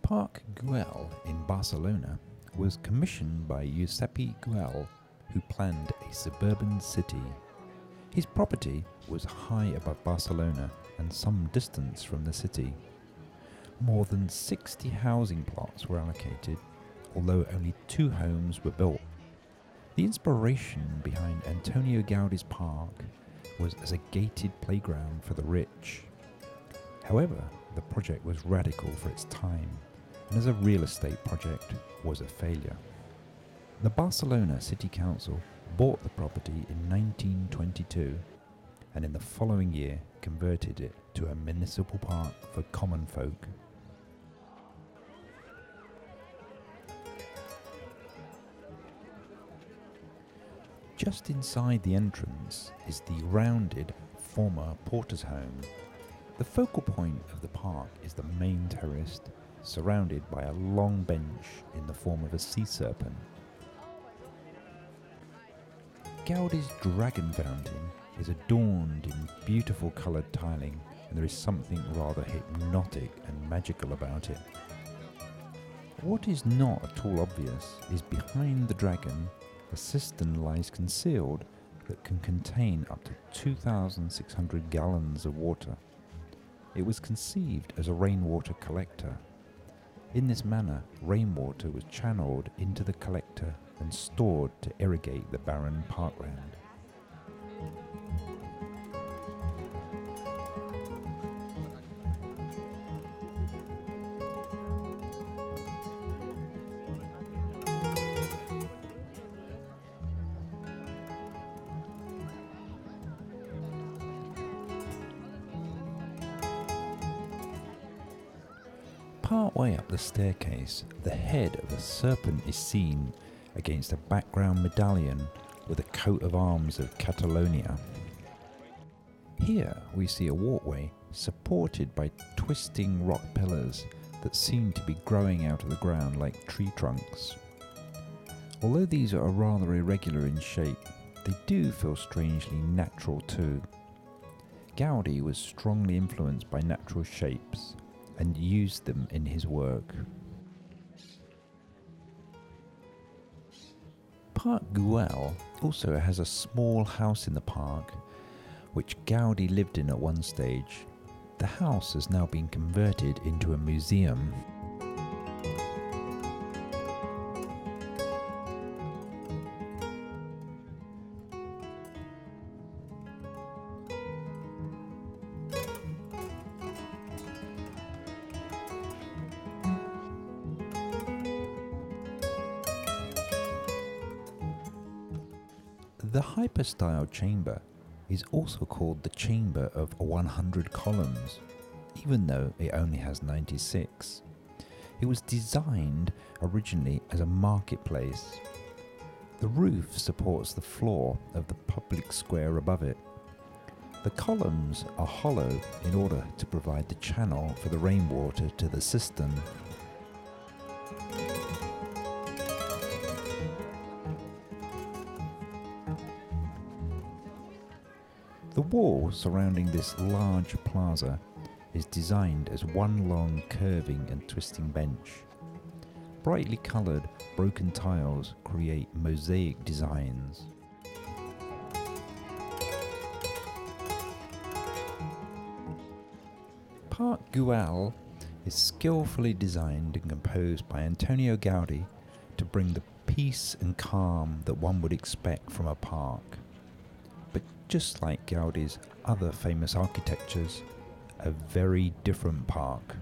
Park Güell in Barcelona was commissioned by Giuseppe Güell, who planned a suburban city. His property was high above Barcelona and some distance from the city. More than 60 housing plots were allocated, although only 2 homes were built. The inspiration behind Antoni Gaudi's park was as a gated playground for the rich. However, the project was radical for its time, and as a real estate project was a failure. The Barcelona City Council bought the property in 1922 and in the following year converted it to a municipal park for common folk. Just inside the entrance is the rounded former porter's home. The focal point of the park is the main terrace, surrounded by a long bench in the form of a sea serpent. Gaudi's dragon fountain is adorned in beautiful coloured tiling, and there is something rather hypnotic and magical about it. What is not at all obvious is behind the dragon, a cistern lies concealed that can contain up to 2,600 gallons of water. It was conceived as a rainwater collector. In this manner, rainwater was channeled into the collector and stored to irrigate the barren parkland. Partway up the staircase, the head of a serpent is seen against a background medallion with a coat of arms of Catalonia. Here we see a walkway supported by twisting rock pillars that seem to be growing out of the ground like tree trunks. Although these are rather irregular in shape, they do feel strangely natural too. Gaudi was strongly influenced by natural shapes and used them in his work. Park Güell also has a small house in the park, which Gaudi lived in at one stage. The house has now been converted into a museum. The hyper-style chamber is also called the Chamber of 100 Columns, even though it only has 96. It was designed originally as a marketplace. The roof supports the floor of the public square above it. The columns are hollow in order to provide the channel for the rainwater to the cistern. The wall surrounding this large plaza is designed as one long curving and twisting bench. Brightly coloured broken tiles create mosaic designs. Park Güell is skillfully designed and composed by Antoni Gaudi to bring the peace and calm that one would expect from a park. But just like Gaudi's other famous architectures, a very different park.